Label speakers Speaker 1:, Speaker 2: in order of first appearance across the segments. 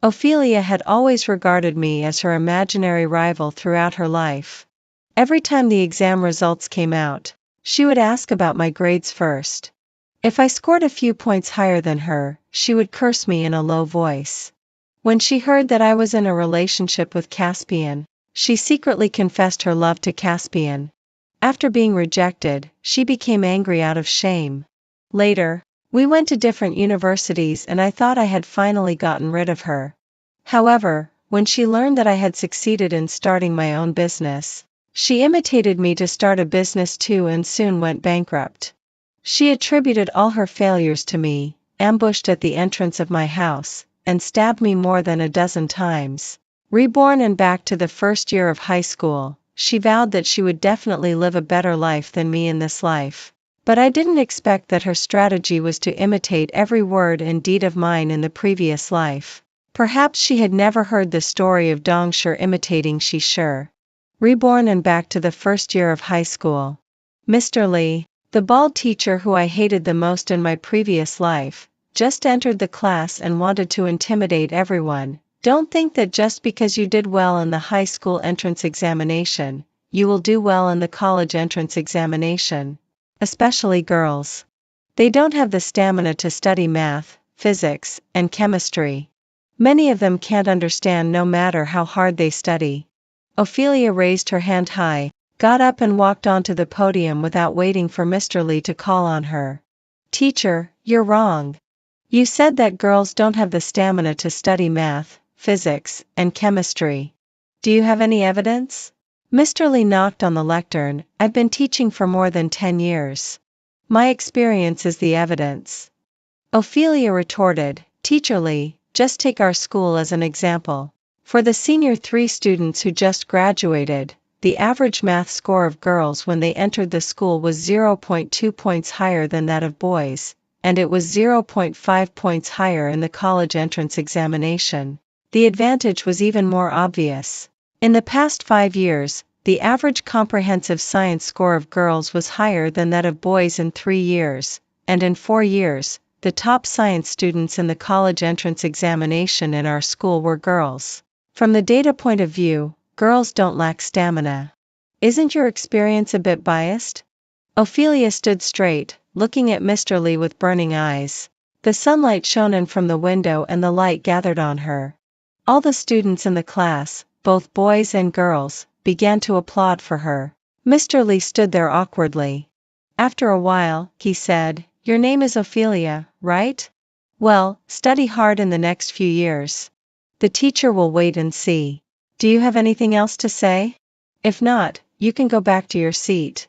Speaker 1: Ophelia had always regarded me as her imaginary rival throughout her life. Every time the exam results came out, she would ask about my grades first. If I scored a few points higher than her, she would curse me in a low voice. When she heard that I was in a relationship with Caspian, she secretly confessed her love to Caspian. After being rejected, she became angry out of shame. Later, we went to different universities and I thought I had finally gotten rid of her. However, when she learned that I had succeeded in starting my own business, she imitated me to start a business too and soon went bankrupt. She attributed all her failures to me, ambushed at the entrance of my house, and stabbed me more than a dozen times. Reborn and back to the first year of high school, she vowed that she would definitely live a better life than me in this life. But I didn't expect that her strategy was to imitate every word and deed of mine in the previous life. Perhaps she had never heard the story of Dong Shur imitating Shi Shur. Reborn and back to the first year of high school. Mr. Lee, the bald teacher who I hated the most in my previous life, just entered the class and wanted to intimidate everyone. Don't think that just because you did well in the high school entrance examination, you will do well in the college entrance examination. Especially girls. They don't have the stamina to study math, physics, and chemistry. Many of them can't understand no matter how hard they study. Ophelia raised her hand high, got up and walked onto the podium without waiting for Mr. Lee to call on her. Teacher, you're wrong. You said that girls don't have the stamina to study math, physics, and chemistry. Do you have any evidence? Mr. Lee knocked on the lectern. I've been teaching for more than 10 years. My experience is the evidence. Ophelia retorted, Teacher Lee, just take our school as an example. For the senior 3 students who just graduated, the average math score of girls when they entered the school was 0.2 points higher than that of boys, and it was 0.5 points higher in the college entrance examination. The advantage was even more obvious. In the past 5 years, the average comprehensive science score of girls was higher than that of boys in 3 years, and in 4 years, the top science students in the college entrance examination in our school were girls. From the data point of view, girls don't lack stamina. Isn't your experience a bit biased? Ophelia stood straight, looking at Mr. Lee with burning eyes. The sunlight shone in from the window and the light gathered on her. All the students in the class, both boys and girls, began to applaud for her. Mr. Lee stood there awkwardly. After a while, he said, Your name is Ophelia, right? Well, study hard in the next few years. The teacher will wait and see. Do you have anything else to say? If not, you can go back to your seat.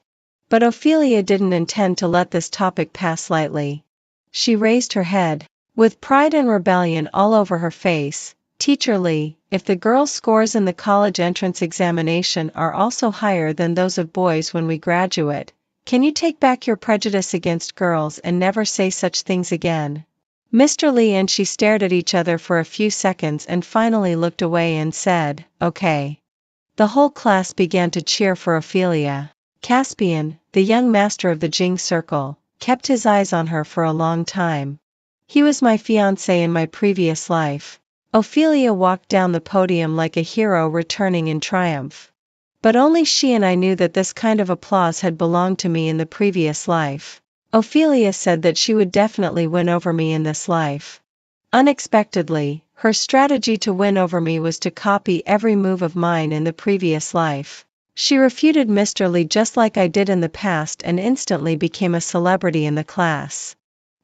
Speaker 1: But Ophelia didn't intend to let this topic pass lightly. She raised her head, with pride and rebellion all over her face. Teacher Lee, if the girls' scores in the college entrance examination are also higher than those of boys when we graduate, can you take back your prejudice against girls and never say such things again? Mr. Lee and she stared at each other for a few seconds and finally looked away and said, Okay. The whole class began to cheer for Ophelia. Caspian, the young master of the Jing circle, kept his eyes on her for a long time. He was my fiancé in my previous life. Ophelia walked down the podium like a hero returning in triumph. But only she and I knew that this kind of applause had belonged to me in the previous life. Ophelia said that she would definitely win over me in this life. Unexpectedly, her strategy to win over me was to copy every move of mine in the previous life. She refuted Mr. Lee just like I did in the past and instantly became a celebrity in the class.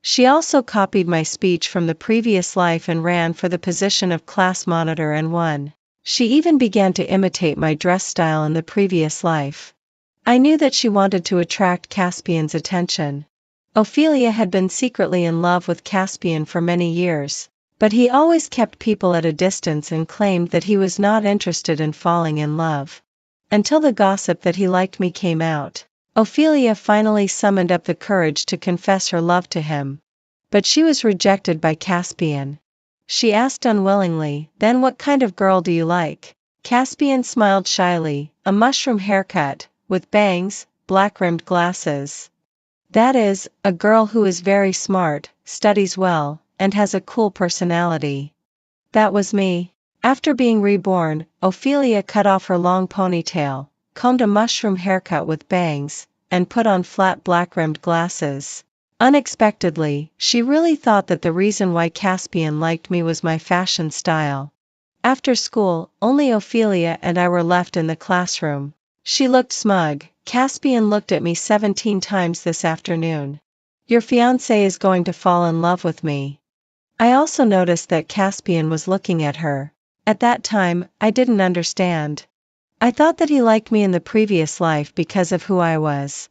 Speaker 1: She also copied my speech from the previous life and ran for the position of class monitor and won. She even began to imitate my dress style in the previous life. I knew that she wanted to attract Caspian's attention. Ophelia had been secretly in love with Caspian for many years, but he always kept people at a distance and claimed that he was not interested in falling in love. Until the gossip that he liked me came out, Ophelia finally summoned up the courage to confess her love to him. But she was rejected by Caspian. She asked unwillingly, Then what kind of girl do you like? Caspian smiled shyly, a mushroom haircut, with bangs, black-rimmed glasses. That is, a girl who is very smart, studies well, and has a cool personality. That was me. After being reborn, Ophelia cut off her long ponytail, combed a mushroom haircut with bangs, and put on flat black-rimmed glasses. Unexpectedly, she really thought that the reason why Caspian liked me was my fashion style. After school, only Ophelia and I were left in the classroom. She looked smug. Caspian looked at me 17 times this afternoon. Your fiancé is going to fall in love with me. I also noticed that Caspian was looking at her. At that time, I didn't understand. I thought that he liked me in the previous life because of who I was.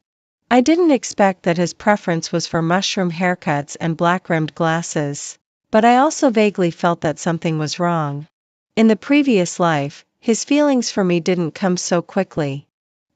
Speaker 1: I didn't expect that his preference was for mushroom haircuts and black-rimmed glasses. But I also vaguely felt that something was wrong. In the previous life, his feelings for me didn't come so quickly.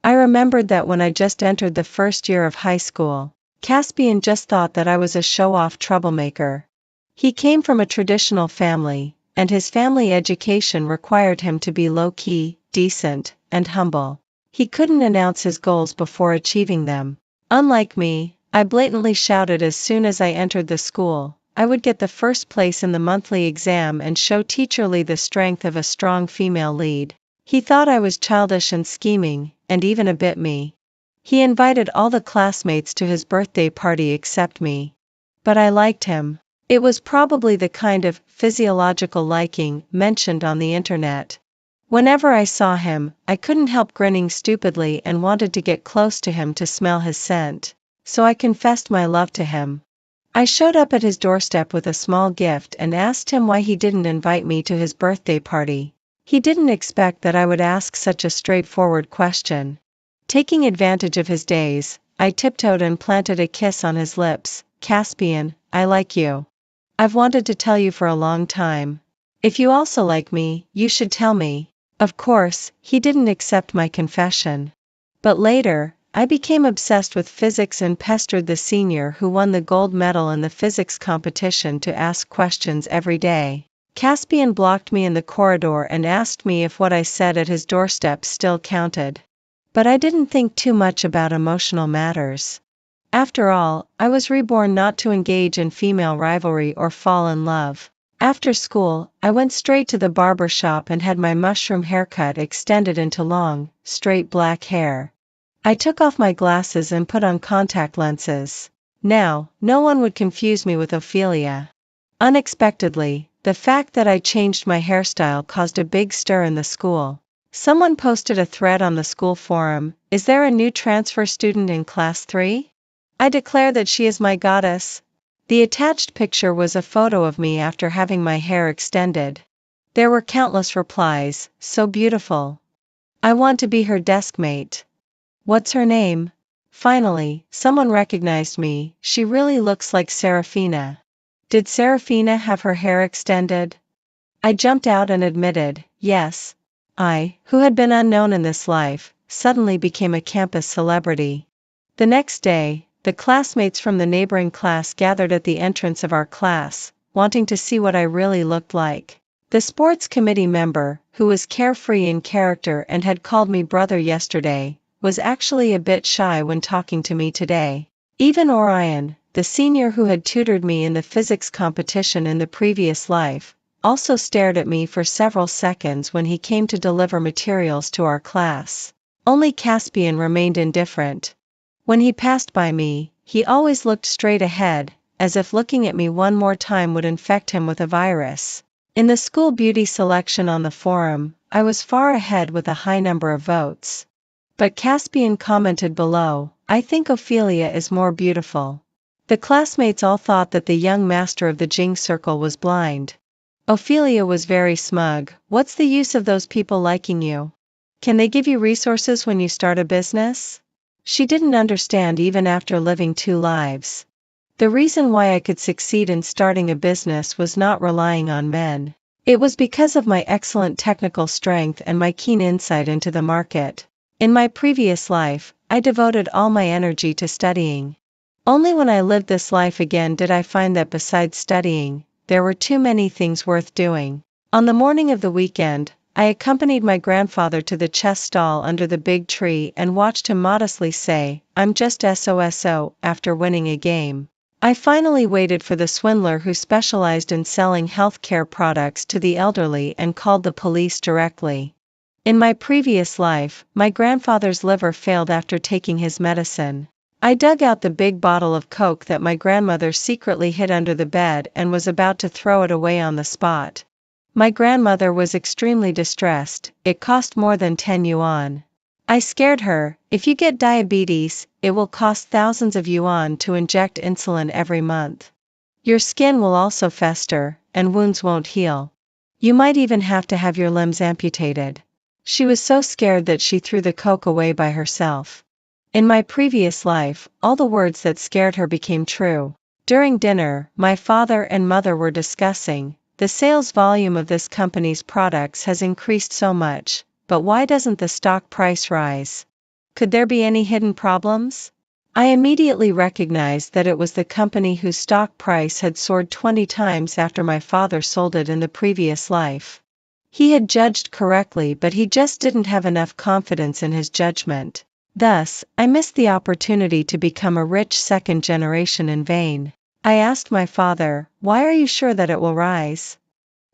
Speaker 1: I remembered that when I just entered the first year of high school, Caspian just thought that I was a show-off troublemaker. He came from a traditional family, and his family education required him to be low-key, decent, and humble. He couldn't announce his goals before achieving them. Unlike me, I blatantly shouted as soon as I entered the school. I would get the first place in the monthly exam and show Teacher Lee the strength of a strong female lead. He thought I was childish and scheming, and even a bit me. He invited all the classmates to his birthday party except me. But I liked him. It was probably the kind of physiological liking mentioned on the internet. Whenever I saw him, I couldn't help grinning stupidly and wanted to get close to him to smell his scent. So I confessed my love to him. I showed up at his doorstep with a small gift and asked him why he didn't invite me to his birthday party. He didn't expect that I would ask such a straightforward question. Taking advantage of his daze, I tiptoed and planted a kiss on his lips. Caspian, I like you. I've wanted to tell you for a long time. If you also like me, you should tell me. Of course, he didn't accept my confession. But later, I became obsessed with physics and pestered the senior who won the gold medal in the physics competition to ask questions every day. Caspian blocked me in the corridor and asked me if what I said at his doorstep still counted. But I didn't think too much about emotional matters. After all, I was reborn not to engage in female rivalry or fall in love. After school, I went straight to the barber shop and had my mushroom haircut extended into long, straight black hair. I took off my glasses and put on contact lenses. Now, no one would confuse me with Ophelia. Unexpectedly, the fact that I changed my hairstyle caused a big stir in the school. Someone posted a thread on the school forum, "Is there a new transfer student in class 3? I declare that she is my goddess." The attached picture was a photo of me after having my hair extended. There were countless replies, "So beautiful. I want to be her desk mate. What's her name?" Finally, someone recognized me. "She really looks like Serafina. Did Serafina have her hair extended?" I jumped out and admitted, yes. I, who had been unknown in this life, suddenly became a campus celebrity. The next day, the classmates from the neighboring class gathered at the entrance of our class, wanting to see what I really looked like. The sports committee member, who was carefree in character and had called me brother yesterday, was actually a bit shy when talking to me today. Even Orion, the senior who had tutored me in the physics competition in the previous life, also stared at me for several seconds when he came to deliver materials to our class. Only Caspian remained indifferent. When he passed by me, he always looked straight ahead, as if looking at me one more time would infect him with a virus. In the school beauty selection on the forum, I was far ahead with a high number of votes. But Caspian commented below, "I think Ophelia is more beautiful." The classmates all thought that the young master of the Jing circle was blind. Ophelia was very smug. "What's the use of those people liking you? Can they give you resources when you start a business?" She didn't understand even after living 2 lives. The reason why I could succeed in starting a business was not relying on men. It was because of my excellent technical strength and my keen insight into the market. In my previous life, I devoted all my energy to studying. Only when I lived this life again did I find that besides studying, there were too many things worth doing. On the morning of the weekend, I accompanied my grandfather to the chess stall under the big tree and watched him modestly say, "I'm just SOSO," after winning a game. I finally waited for the swindler who specialized in selling healthcare products to the elderly and called the police directly. In my previous life, my grandfather's liver failed after taking his medicine. I dug out the big bottle of Coke that my grandmother secretly hid under the bed and was about to throw it away on the spot. My grandmother was extremely distressed. It cost more than 10 yuan. I scared her, if you get diabetes, it will cost thousands of yuan to inject insulin every month. Your skin will also fester, and wounds won't heal. You might even have to have your limbs amputated. She was so scared that she threw the Coke away by herself. In my previous life, all the words that scared her became true. During dinner, my father and mother were discussing, the sales volume of this company's products has increased so much, but why doesn't the stock price rise? Could there be any hidden problems? I immediately recognized that it was the company whose stock price had soared 20 times after my father sold it in the previous life. He had judged correctly, but he just didn't have enough confidence in his judgment. Thus, I missed the opportunity to become a rich second generation in vain. I asked my father, why are you sure that it will rise?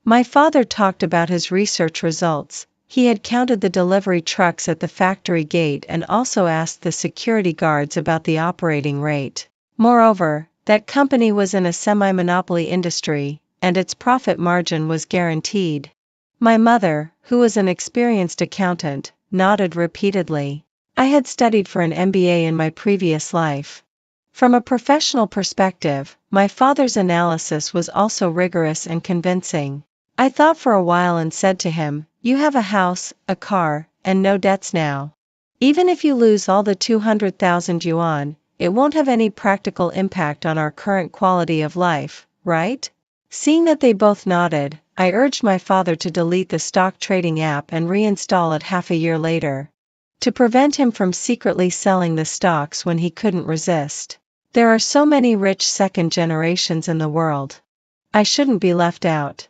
Speaker 1: My father talked about his research results. He had counted the delivery trucks at the factory gate and also asked the security guards about the operating rate. Moreover, that company was in a semi-monopoly industry, and its profit margin was guaranteed. My mother, who was an experienced accountant, nodded repeatedly. I had studied for an MBA in my previous life. From a professional perspective, my father's analysis was also rigorous and convincing. I thought for a while and said to him, you have a house, a car, and no debts now. Even if you lose all the 200,000 yuan, it won't have any practical impact on our current quality of life, right? Seeing that they both nodded, I urged my father to delete the stock trading app and reinstall it half a year later, to prevent him from secretly selling the stocks when he couldn't resist. There are so many rich second generations in the world. I shouldn't be left out.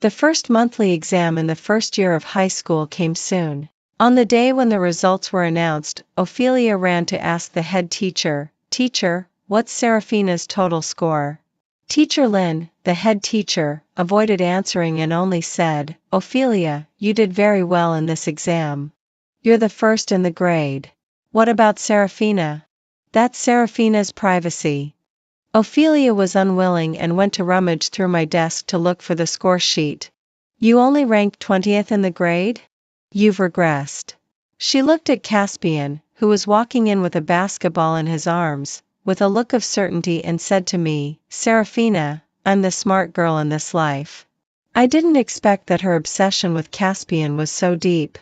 Speaker 1: The first monthly exam in the first year of high school came soon. On the day when the results were announced, Ophelia ran to ask the head teacher, Teacher, what's Seraphina's total score? Teacher Lin, the head teacher, avoided answering and only said, Ophelia, you did very well in this exam. You're the first in the grade. What about Seraphina? That's Seraphina's privacy. Ophelia was unwilling and went to rummage through my desk to look for the score sheet. You only ranked 20th in the grade? You've regressed. She looked at Caspian, who was walking in with a basketball in his arms, with a look of certainty and said to me, Seraphina, I'm the smart girl in this life. I didn't expect that her obsession with Caspian was so deep.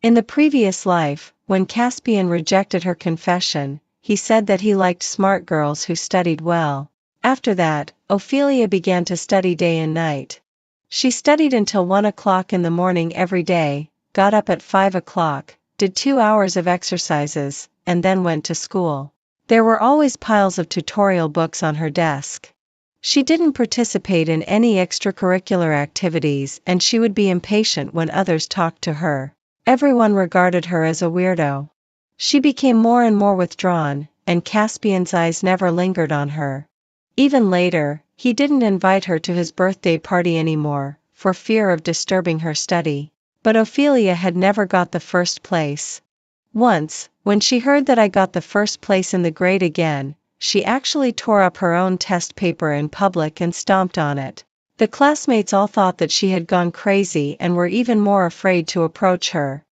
Speaker 1: In the previous life, when Caspian rejected her confession, he said that he liked smart girls who studied well. After that, Ophelia began to study day and night. She studied until 1 o'clock in the morning every day, got up at 5 o'clock, did 2 hours of exercises, and then went to school. There were always piles of tutorial books on her desk. She didn't participate in any extracurricular activities and she would be impatient when others talked to her. Everyone regarded her as a weirdo. She became more and more withdrawn, and Caspian's eyes never lingered on her. Even later, he didn't invite her to his birthday party anymore, for fear of disturbing her study. But Ophelia had never got the first place. Once, when she heard that I got the first place in the grade again, she actually tore up her own test paper in public and stomped on it. The classmates all thought that she had gone crazy and were even more afraid to approach her.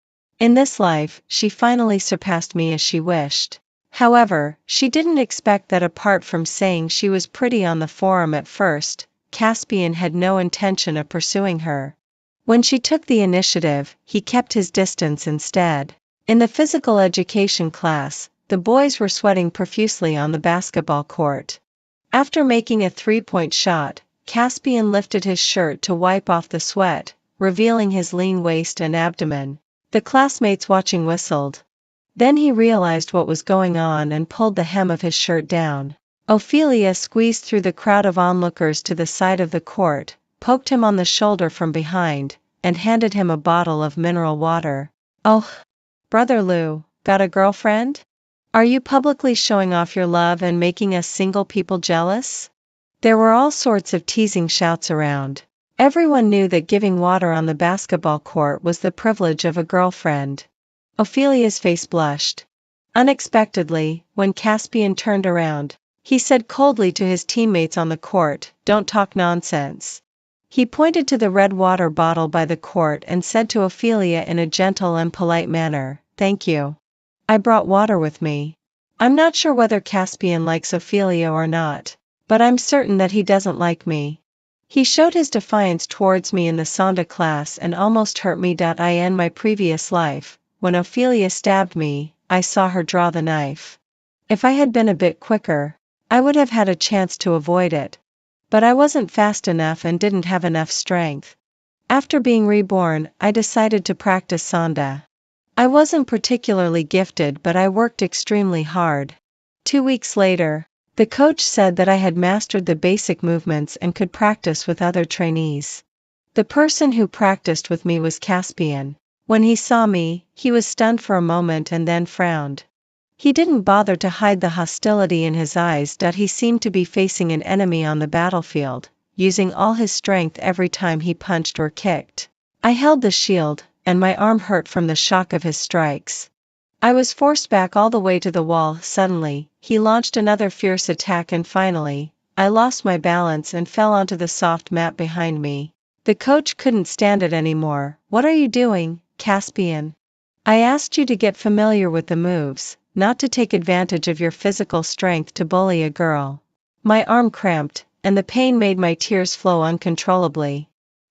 Speaker 1: In this life, she finally surpassed me as she wished. However, she didn't expect that apart from saying she was pretty on the forum at first, Caspian had no intention of pursuing her. When she took the initiative, he kept his distance instead. In the physical education class, the boys were sweating profusely on the basketball court. After making a three-point shot, Caspian lifted his shirt to wipe off the sweat, revealing his lean waist and abdomen. The classmates watching whistled. Then he realized what was going on and pulled the hem of his shirt down. Ophelia squeezed through the crowd of onlookers to the side of the court, poked him on the shoulder from behind, and handed him a bottle of mineral water. Oh, Brother Lou, got a girlfriend? Are you publicly showing off your love and making us single people jealous? There were all sorts of teasing shouts around. Everyone knew that giving water on the basketball court was the privilege of a girlfriend. Ophelia's face blushed. Unexpectedly, when Caspian turned around, he said coldly to his teammates on the court, "Don't talk nonsense." He pointed to the red water bottle by the court and said to Ophelia in a gentle and polite manner, "Thank you. I brought water with me." I'm not sure whether Caspian likes Ophelia or not, but I'm certain that he doesn't like me. He showed his defiance towards me in the Sonda class and almost hurt me. In my previous life, when Ophelia stabbed me, I saw her draw the knife. If I had been a bit quicker, I would have had a chance to avoid it. But I wasn't fast enough and didn't have enough strength. After being reborn, I decided to practice Sonda. I wasn't particularly gifted, but I worked extremely hard. 2 weeks later, the coach said that I had mastered the basic movements and could practice with other trainees. The person who practiced with me was Caspian. When he saw me, he was stunned for a moment and then frowned. He didn't bother to hide the hostility in his eyes. He seemed to be facing an enemy on the battlefield, using all his strength every time he punched or kicked. I held the shield, and my arm hurt from the shock of his strikes. I was forced back all the way to the wall. Suddenly, he launched another fierce attack and finally, I lost my balance and fell onto the soft mat behind me. The coach couldn't stand it anymore. "What are you doing, Caspian? I asked you to get familiar with the moves, not to take advantage of your physical strength to bully a girl." My arm cramped, and the pain made my tears flow uncontrollably.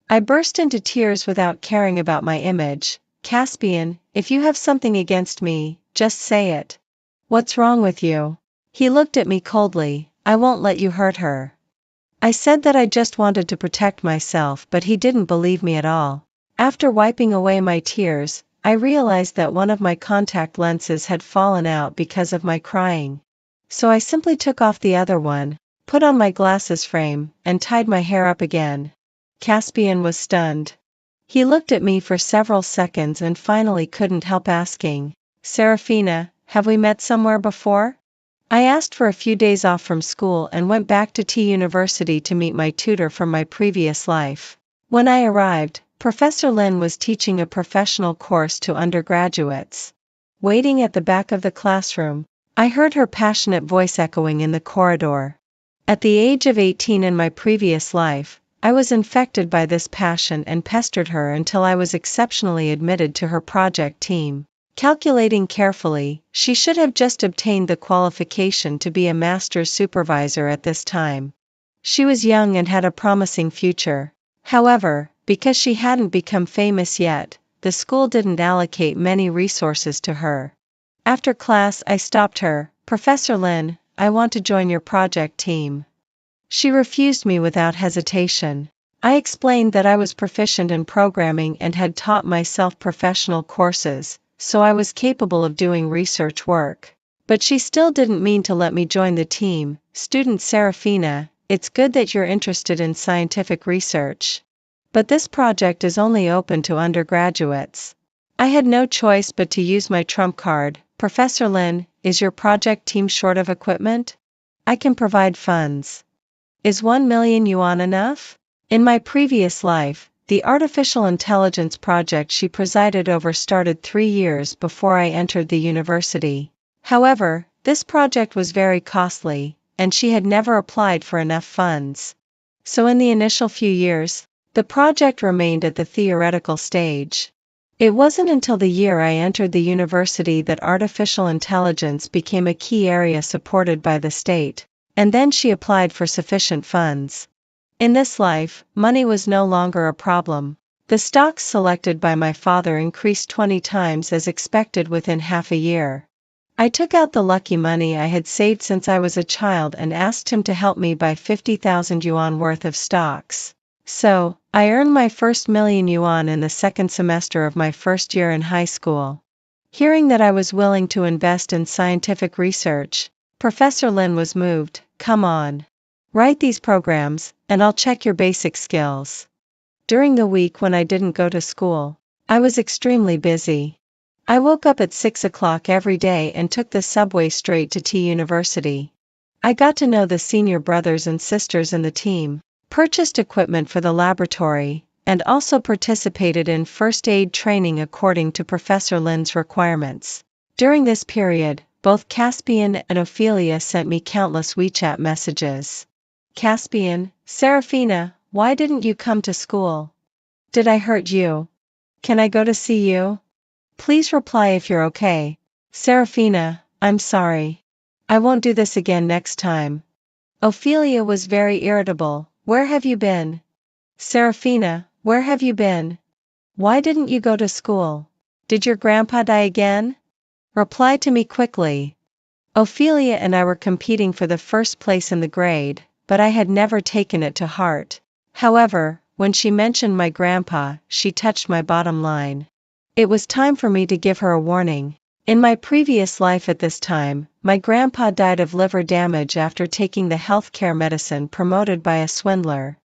Speaker 1: I burst into tears without caring about my image. "Caspian, if you have something against me, just say it. What's wrong with you?" He looked at me coldly. "I won't let you hurt her." I said that I just wanted to protect myself, but he didn't believe me at all. After wiping away my tears, I realized that one of my contact lenses had fallen out because of my crying. So I simply took off the other one, put on my glasses frame, and tied my hair up again. Caspian was stunned. He looked at me for several seconds and finally couldn't help asking, "Serafina, have we met somewhere before?" I asked for a few days off from school and went back to T University to meet my tutor from my previous life. When I arrived, Professor Lin was teaching a professional course to undergraduates. Waiting at the back of the classroom, I heard her passionate voice echoing in the corridor. At the age of 18 in my previous life, I was infected by this passion and pestered her until I was exceptionally admitted to her project team. Calculating carefully, she should have just obtained the qualification to be a master's supervisor at this time. She was young and had a promising future. However, because she hadn't become famous yet, the school didn't allocate many resources to her. After class, I stopped her. "Professor Lin, I want to join your project team." She refused me without hesitation. I explained that I was proficient in programming and had taught myself professional courses, so I was capable of doing research work. But she still didn't mean to let me join the team. "Student Serafina, it's good that you're interested in scientific research. But this project is only open to undergraduates." I had no choice but to use my trump card. "Professor Lin, is your project team short of equipment? I can provide funds. Is 1 million yuan enough?" In my previous life, the artificial intelligence project she presided over started 3 years before I entered the university. However, this project was very costly, and she had never applied for enough funds. So in the initial few years, the project remained at the theoretical stage. It wasn't until the year I entered the university that artificial intelligence became a key area supported by the state, and then she applied for sufficient funds. In this life, money was no longer a problem. The stocks selected by my father increased 20 times as expected within half a year. I took out the lucky money I had saved since I was a child and asked him to help me buy 50,000 yuan worth of stocks. So, I earned my first million yuan in the second semester of my first year in high school. Hearing that I was willing to invest in scientific research, Professor Lin was moved. "Come on. Write these programs, and I'll check your basic skills." During the week when I didn't go to school, I was extremely busy. I woke up at 6 o'clock every day and took the subway straight to T University. I got to know the senior brothers and sisters in the team, purchased equipment for the laboratory, and also participated in first aid training according to Professor Lin's requirements. During this period, both Caspian and Ophelia sent me countless WeChat messages. Caspian: Serafina, why didn't you come to school? Did I hurt you? Can I go to see you? Please reply if you're okay. Serafina: I'm sorry. I won't do this again next time. Ophelia was very irritable. Where have you been? Serafina: Where have you been? Why didn't you go to school? Did your grandpa die again? Reply to me quickly. Ophelia and I were competing for the first place in the grade, but I had never taken it to heart. However, when she mentioned my grandpa, she touched my bottom line. It was time for me to give her a warning. In my previous life at this time, my grandpa died of liver damage after taking the healthcare medicine promoted by a swindler.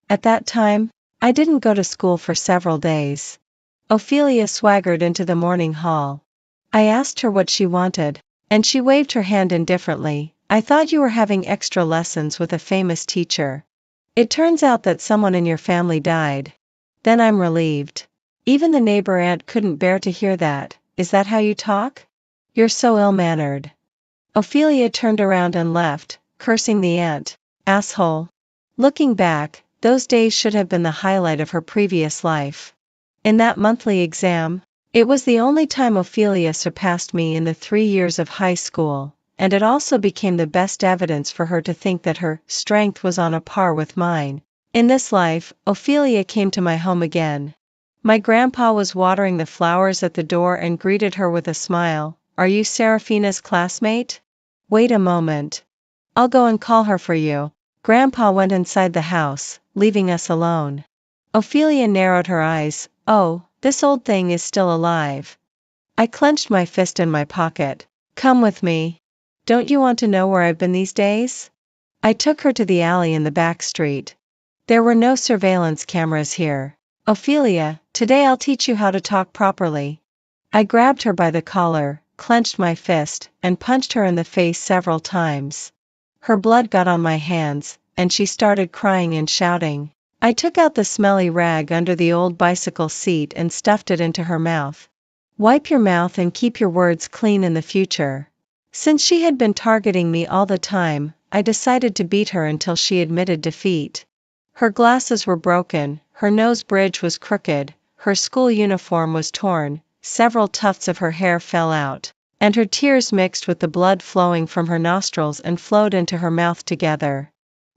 Speaker 1: At that time, I didn't go to school for several days. Ophelia swaggered into the morning hall. I asked her what she wanted, and she waved her hand indifferently. I thought you were having extra lessons with a famous teacher. It turns out that someone in your family died. Then I'm relieved. Even the neighbor aunt couldn't bear to hear that. Is that how you talk? You're so ill-mannered. Ophelia turned around and left, cursing the aunt. Asshole. Looking back, those days should have been the highlight of her previous life. In that monthly exam, it was the only time Ophelia surpassed me in the 3 years of high school, and it also became the best evidence for her to think that her strength was on a par with mine. In this life, Ophelia came to my home again. My grandpa was watering the flowers at the door and greeted her with a smile. Are you Serafina's classmate? Wait a moment. I'll go and call her for you. Grandpa went inside the house, leaving us alone. Ophelia narrowed her eyes. Oh, this old thing is still alive. I clenched my fist in my pocket. Come with me. Don't you want to know where I've been these days? I took her to the alley in the back street. There were no surveillance cameras here. Ophelia, today I'll teach you how to talk properly. I grabbed her by the collar, clenched my fist, and punched her in the face several times. Her blood got on my hands, and she started crying and shouting. I took out the smelly rag under the old bicycle seat and stuffed it into her mouth. Wipe your mouth and keep your words clean in the future. Since she had been targeting me all the time, I decided to beat her until she admitted defeat. Her glasses were broken, her nose bridge was crooked, her school uniform was torn, several tufts of her hair fell out, and her tears mixed with the blood flowing from her nostrils and flowed into her mouth together.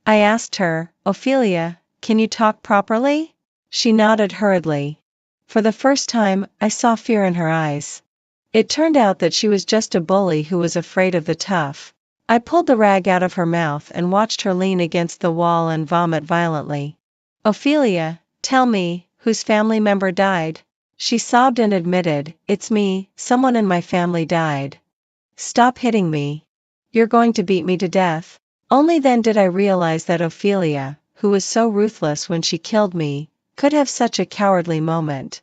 Speaker 1: I asked her, Ophelia, can you talk properly? She nodded hurriedly. For the first time, I saw fear in her eyes. It turned out that she was just a bully who was afraid of the tough. I pulled the rag out of her mouth and watched her lean against the wall and vomit violently. Ophelia, tell me, whose family member died? She sobbed and admitted, it's me, someone in my family died. Stop hitting me. You're going to beat me to death. Only then did I realize that Ophelia, who was so ruthless when she killed me, could have such a cowardly moment.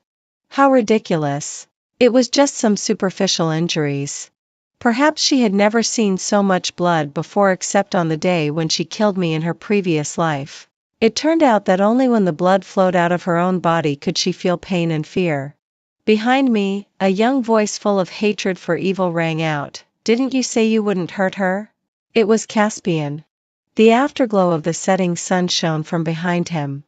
Speaker 1: How ridiculous. It was just some superficial injuries. Perhaps she had never seen so much blood before except on the day when she killed me in her previous life. It turned out that only when the blood flowed out of her own body could she feel pain and fear. Behind me, a young voice full of hatred for evil rang out. Didn't you say you wouldn't hurt her? It was Caspian. The afterglow of the setting sun shone from behind him.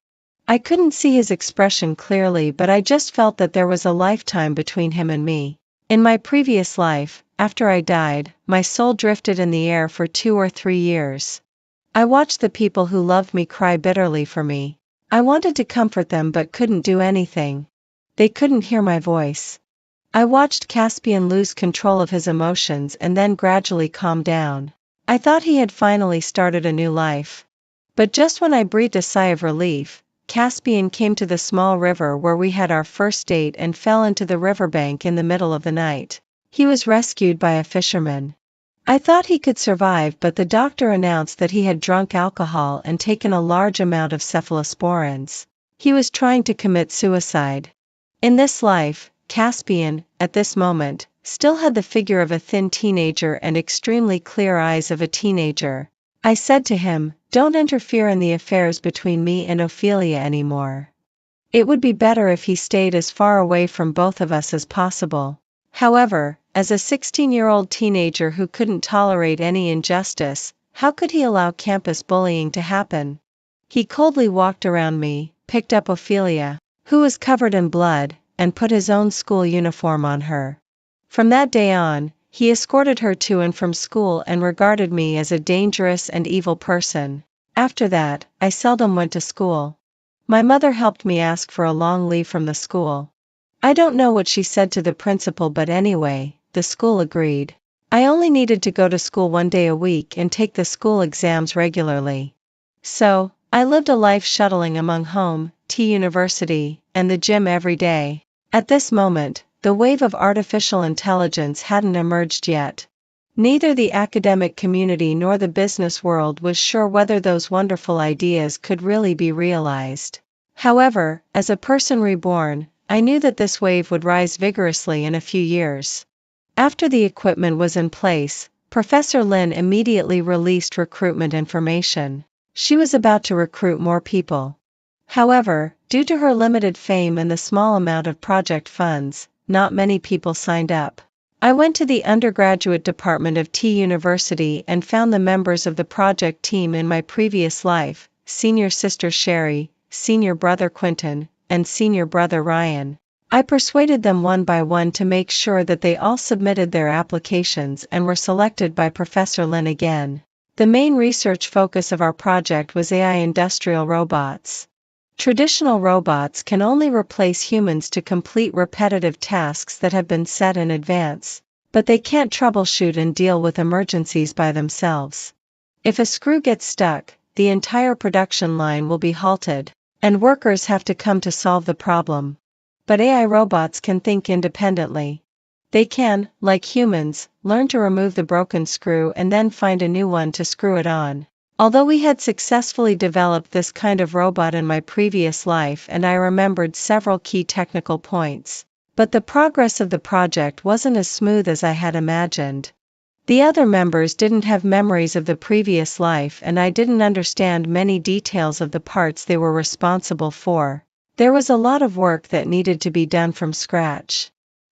Speaker 1: I couldn't see his expression clearly, but I just felt that there was a lifetime between him and me. In my previous life, after I died, my soul drifted in the air for 2 or 3 years. I watched the people who loved me cry bitterly for me. I wanted to comfort them but couldn't do anything. They couldn't hear my voice. I watched Caspian lose control of his emotions and then gradually calm down. I thought he had finally started a new life. But just when I breathed a sigh of relief, Caspian came to the small river where we had our first date and fell into the riverbank in the middle of the night. He was rescued by a fisherman. I thought he could survive, but the doctor announced that he had drunk alcohol and taken a large amount of cephalosporins. He was trying to commit suicide. In this life, Caspian, at this moment, still had the figure of a thin teenager and extremely clear eyes of a teenager. I said to him, "Don't interfere in the affairs between me and Ophelia anymore. It would be better if he stayed as far away from both of us as possible." However, as a 16-year-old teenager who couldn't tolerate any injustice, how could he allow campus bullying to happen? He coldly walked around me, picked up Ophelia, who was covered in blood, and put his own school uniform on her. From that day on, he escorted her to and from school and regarded me as a dangerous and evil person. After that, I seldom went to school. My mother helped me ask for a long leave from the school. I don't know what she said to the principal, but anyway, the school agreed. I only needed to go to school 1 day a week and take the school exams regularly. So, I lived a life shuttling among home, university, and the gym every day. At this moment, the wave of artificial intelligence hadn't emerged yet. Neither the academic community nor the business world was sure whether those wonderful ideas could really be realized. However, as a person reborn, I knew that this wave would rise vigorously in a few years. After the equipment was in place, Professor Lin immediately released recruitment information. She was about to recruit more people. However, due to her limited fame and the small amount of project funds, not many people signed up. I went to the undergraduate department of University and found the members of the project team in my previous life: senior sister Sherry, senior brother Quentin, and senior brother Ryan. I persuaded them one by one to make sure that they all submitted their applications and were selected by Professor Lin again. The main research focus of our project was AI industrial robots. Traditional robots can only replace humans to complete repetitive tasks that have been set in advance, but they can't troubleshoot and deal with emergencies by themselves. If a screw gets stuck, the entire production line will be halted, and workers have to come to solve the problem. But AI robots can think independently. They can, like humans, learn to remove the broken screw and then find a new one to screw it on. Although we had successfully developed this kind of robot in my previous life and I remembered several key technical points, but the progress of the project wasn't as smooth as I had imagined. The other members didn't have memories of the previous life and I didn't understand many details of the parts they were responsible for. There was a lot of work that needed to be done from scratch.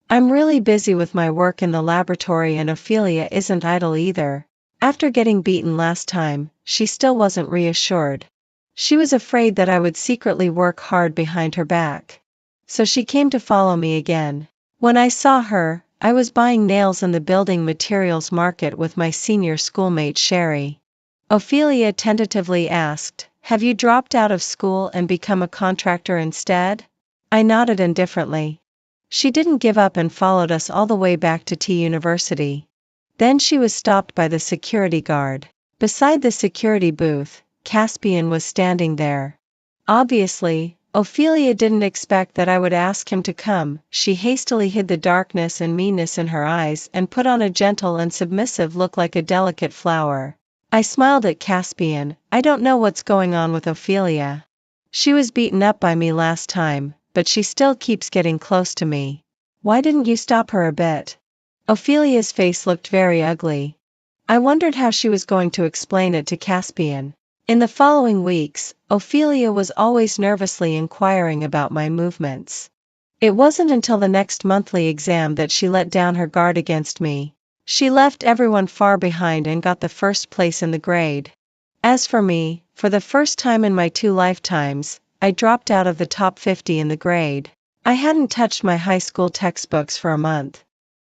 Speaker 1: I'm really busy with my work in the laboratory and Ophelia isn't idle either. After getting beaten last time, she still wasn't reassured. She was afraid that I would secretly work hard behind her back. So she came to follow me again. When I saw her, I was buying nails in the building materials market with my senior schoolmate Sherry. Ophelia tentatively asked, "Have you dropped out of school and become a contractor instead?" I nodded indifferently. She didn't give up and followed us all the way back to University. Then she was stopped by the security guard. Beside the security booth, Caspian was standing there. Obviously, Ophelia didn't expect that I would ask him to come. She hastily hid the darkness and meanness in her eyes and put on a gentle and submissive look like a delicate flower. I smiled at Caspian. I don't know what's going on with Ophelia. She was beaten up by me last time, but she still keeps getting close to me. Why didn't you stop her a bit? Ophelia's face looked very ugly. I wondered how she was going to explain it to Caspian. In the following weeks, Ophelia was always nervously inquiring about my movements. It wasn't until the next monthly exam that she let down her guard against me. She left everyone far behind and got the first place in the grade. As for me, for the first time in my 2 lifetimes, I dropped out of the top 50 in the grade. I hadn't touched my high school textbooks for a month.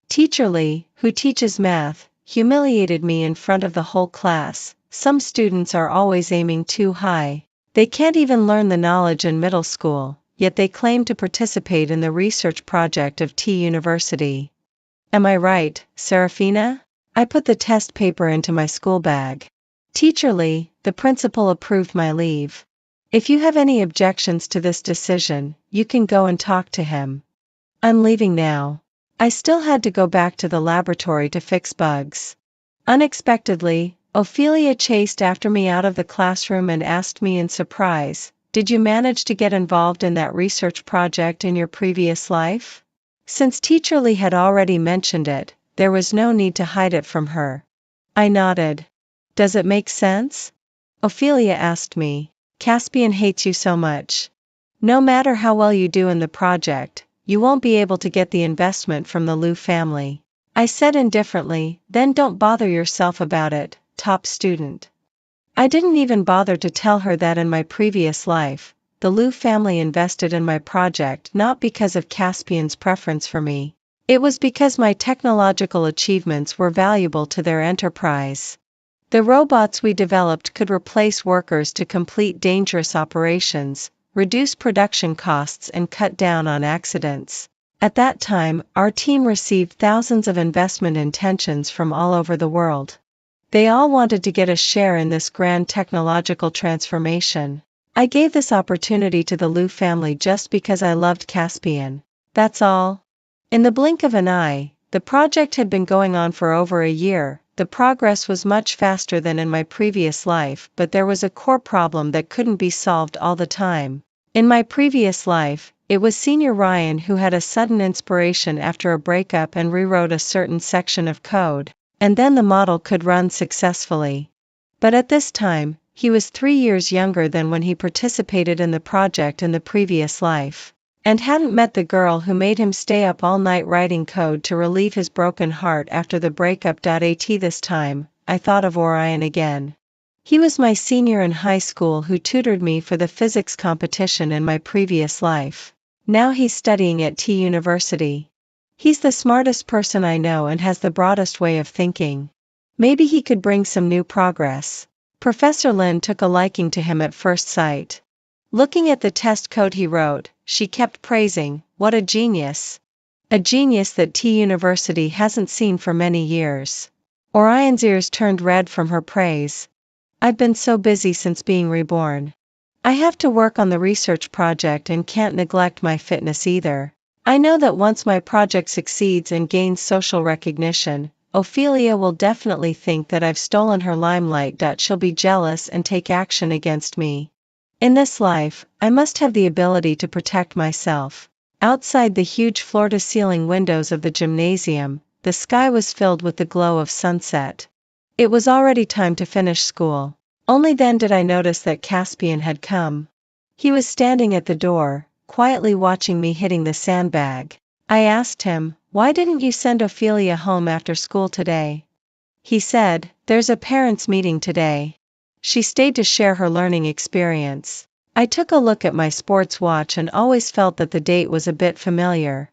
Speaker 1: Teacher Lee, who teaches math, humiliated me in front of the whole class. Some students are always aiming too high. They can't even learn the knowledge in middle school, yet they claim to participate in the research project of University. Am I right, Serafina? I put the test paper into my school bag. Teacher Lee, the principal approved my leave. If you have any objections to this decision, you can go and talk to him. I'm leaving now. I still had to go back to the laboratory to fix bugs. Unexpectedly, Ophelia chased after me out of the classroom and asked me in surprise, "Did you manage to get involved in that research project in your previous life?" Since Teacher Lee had already mentioned it, there was no need to hide it from her. I nodded. Does it make sense? Ophelia asked me. Caspian hates you so much. No matter how well you do in the project, you won't be able to get the investment from the Liu family. I said indifferently, then don't bother yourself about it, top student. I didn't even bother to tell her that in my previous life, the Liu family invested in my project not because of Caspian's preference for me. It was because my technological achievements were valuable to their enterprise. The robots we developed could replace workers to complete dangerous operations, reduce production costs and cut down on accidents. At that time, our team received thousands of investment intentions from all over the world. They all wanted to get a share in this grand technological transformation. I gave this opportunity to the Liu family just because I loved Caspian. That's all. In the blink of an eye, the project had been going on for over a year. The progress was much faster than in my previous life, but there was a core problem that couldn't be solved all the time. In my previous life, it was Senior Ryan who had a sudden inspiration after a breakup and rewrote a certain section of code, and then the model could run successfully. But at this time, he was 3 years younger than when he participated in the project in the previous life, and hadn't met the girl who made him stay up all night writing code to relieve his broken heart after the breakup. At this time, I thought of Orion again. He was my senior in high school who tutored me for the physics competition in my previous life. Now he's studying at T University. He's the smartest person I know and has the broadest way of thinking. Maybe he could bring some new progress. Professor Lin took a liking to him at first sight. Looking at the test code he wrote, she kept praising, what a genius. A genius that T University hasn't seen for many years. Orion's ears turned red from her praise. I've been so busy since being reborn. I have to work on the research project and can't neglect my fitness either. I know that once my project succeeds and gains social recognition, Ophelia will definitely think that I've stolen her limelight. She'll be jealous and take action against me. In this life, I must have the ability to protect myself. Outside the huge floor-to-ceiling windows of the gymnasium, the sky was filled with the glow of sunset. It was already time to finish school. Only then did I notice that Caspian had come. He was standing at the door, quietly watching me hitting the sandbag. I asked him, why didn't you send Ophelia home after school today? He said, there's a parents' meeting today. She stayed to share her learning experience. I took a look at my sports watch and always felt that the date was a bit familiar.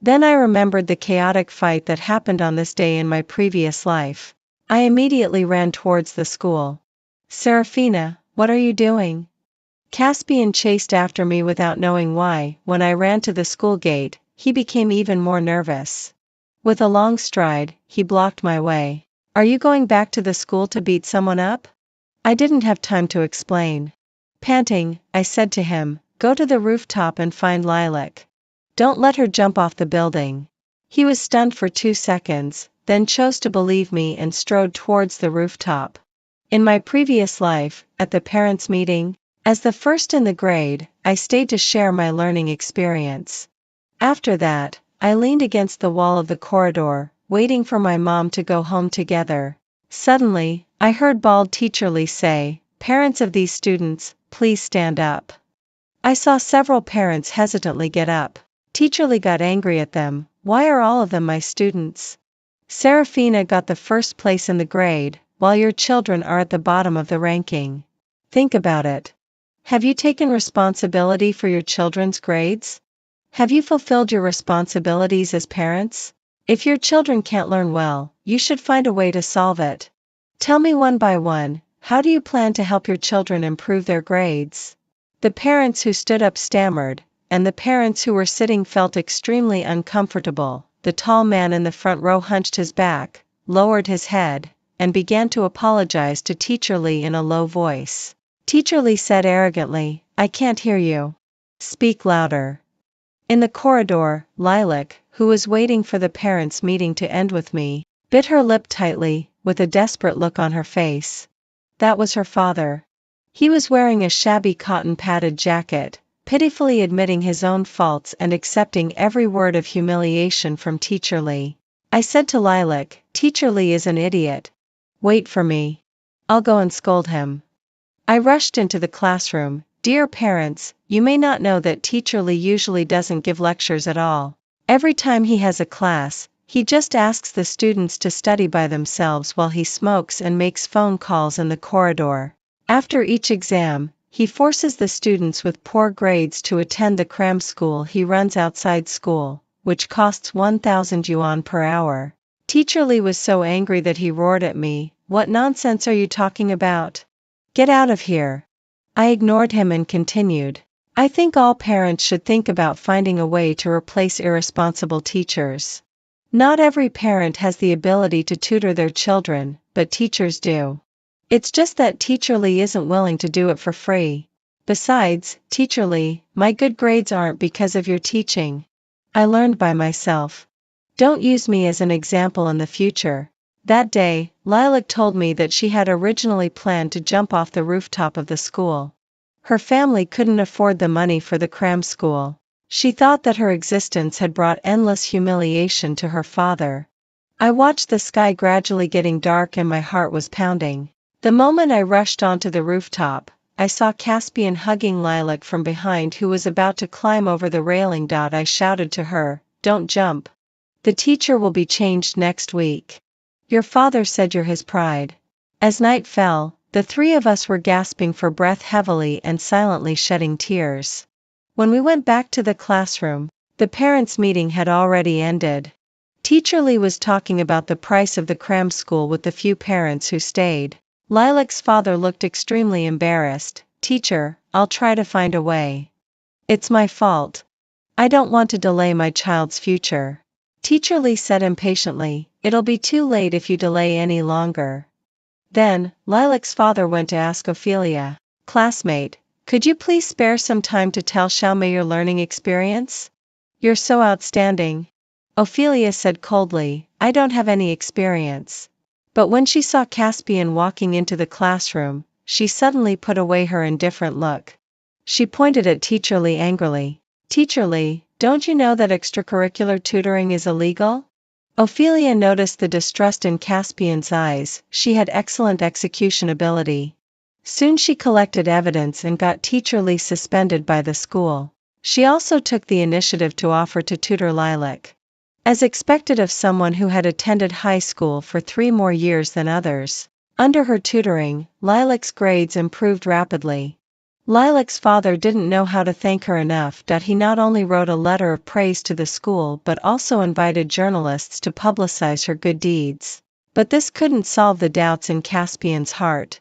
Speaker 1: Then I remembered the chaotic fight that happened on this day in my previous life. I immediately ran towards the school. Serafina, what are you doing? Caspian chased after me without knowing why. When I ran to the school gate, he became even more nervous. With a long stride, he blocked my way. Are you going back to the school to beat someone up? I didn't have time to explain. Panting, I said to him, go to the rooftop and find Lilac. Don't let her jump off the building. He was stunned for 2 seconds, then chose to believe me and strode towards the rooftop. In my previous life, at the parents' meeting, as the first in the grade, I stayed to share my learning experience. After that, I leaned against the wall of the corridor, waiting for my mom to go home together. Suddenly, I heard bald Teacher Lee say, parents of these students, please stand up. I saw several parents hesitantly get up. Teacher Lee got angry at them. Why are all of them my students? Serafina got the first place in the grade, while your children are at the bottom of the ranking. Think about it. Have you taken responsibility for your children's grades? Have you fulfilled your responsibilities as parents? If your children can't learn well, you should find a way to solve it. Tell me one by one, how do you plan to help your children improve their grades? The parents who stood up stammered, and the parents who were sitting felt extremely uncomfortable. The tall man in the front row hunched his back, lowered his head, and began to apologize to Teacher Lee in a low voice. Teacher Lee said arrogantly, I can't hear you. Speak louder. In the corridor, Lilac, who was waiting for the parents' meeting to end with me, bit her lip tightly, with a desperate look on her face. That was her father. He was wearing a shabby cotton padded jacket, pitifully admitting his own faults and accepting every word of humiliation from Teacher Lee. I said to Lilac, "Teacher Lee is an idiot. Wait for me. I'll go and scold him." I rushed into the classroom. Dear parents, you may not know that Teacher Lee usually doesn't give lectures at all. Every time he has a class, he just asks the students to study by themselves while he smokes and makes phone calls in the corridor. After each exam, he forces the students with poor grades to attend the cram school he runs outside school, which costs 1,000 yuan per hour. Teacher Lee was so angry that he roared at me, "What nonsense are you talking about? Get out of here." I ignored him and continued. I think all parents should think about finding a way to replace irresponsible teachers. Not every parent has the ability to tutor their children, but teachers do. It's just that Teacher Lee isn't willing to do it for free. Besides, Teacher Lee, my good grades aren't because of your teaching. I learned by myself. Don't use me as an example in the future. That day, Lilac told me that she had originally planned to jump off the rooftop of the school. Her family couldn't afford the money for the cram school. She thought that her existence had brought endless humiliation to her father. I watched the sky gradually getting dark and my heart was pounding. The moment I rushed onto the rooftop, I saw Caspian hugging Lilac from behind who was about to climb over the railing. I shouted to her, "Don't jump. The teacher will be changed next week. Your father said you're his pride." As night fell, the three of us were gasping for breath heavily and silently shedding tears. When we went back to the classroom, the parents' meeting had already ended. Teacher Lee was talking about the price of the cram school with the few parents who stayed. Lilac's father looked extremely embarrassed. "Teacher, I'll try to find a way. It's my fault. I don't want to delay my child's future." Teacher Lee said impatiently, "It'll be too late if you delay any longer." Then, Lilac's father went to ask Ophelia, "Classmate, could you please spare some time to tell Xiaomei your learning experience? You're so outstanding." Ophelia said coldly, "I don't have any experience." But when she saw Caspian walking into the classroom, she suddenly put away her indifferent look. She pointed at Teacher Lee angrily. "Teacher Lee, don't you know that extracurricular tutoring is illegal?" Ophelia noticed the distrust in Caspian's eyes. She had excellent execution ability. Soon she collected evidence and got Teacher Lee suspended by the school. She also took the initiative to offer to tutor Lilac. As expected of someone who had attended high school for 3 more years than others, under her tutoring, Lilac's grades improved rapidly. Lilac's father didn't know how to thank her enough that he not only wrote a letter of praise to the school but also invited journalists to publicize her good deeds. But this couldn't solve the doubts in Caspian's heart.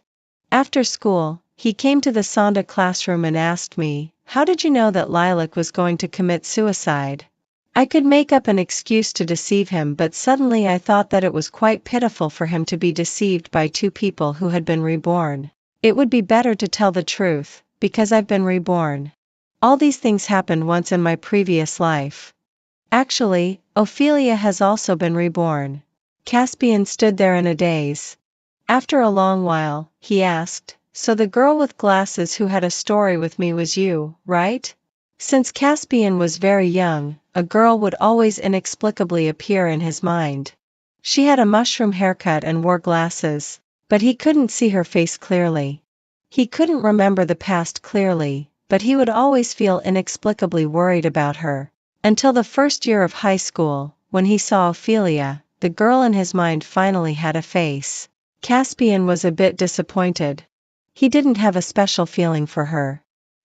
Speaker 1: After school, he came to the Sonda classroom and asked me, "How did you know that Lilac was going to commit suicide?" I could make up an excuse to deceive him, but suddenly I thought that it was quite pitiful for him to be deceived by 2 people who had been reborn. It would be better to tell the truth, because I've been reborn. All these things happened once in my previous life. Actually, Ophelia has also been reborn. Caspian stood there in a daze. After a long while, he asked, "So the girl with glasses who had a story with me was you, right?" Since Caspian was very young, a girl would always inexplicably appear in his mind. She had a mushroom haircut and wore glasses, but he couldn't see her face clearly. He couldn't remember the past clearly, but he would always feel inexplicably worried about her. Until the first year of high school, when he saw Ophelia, the girl in his mind finally had a face. Caspian was a bit disappointed. He didn't have a special feeling for her.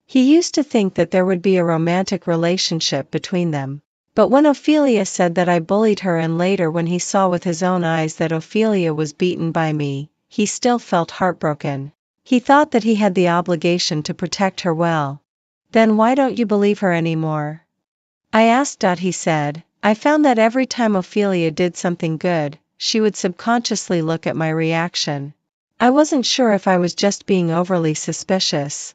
Speaker 1: He used to think that there would be a romantic relationship between them. But when Ophelia said that I bullied her and later when he saw with his own eyes that Ophelia was beaten by me, he still felt heartbroken. He thought that he had the obligation to protect her well. "Then why don't you believe her anymore?" I asked. He said, "I found that every time Ophelia did something good, she would subconsciously look at my reaction. I wasn't sure if I was just being overly suspicious.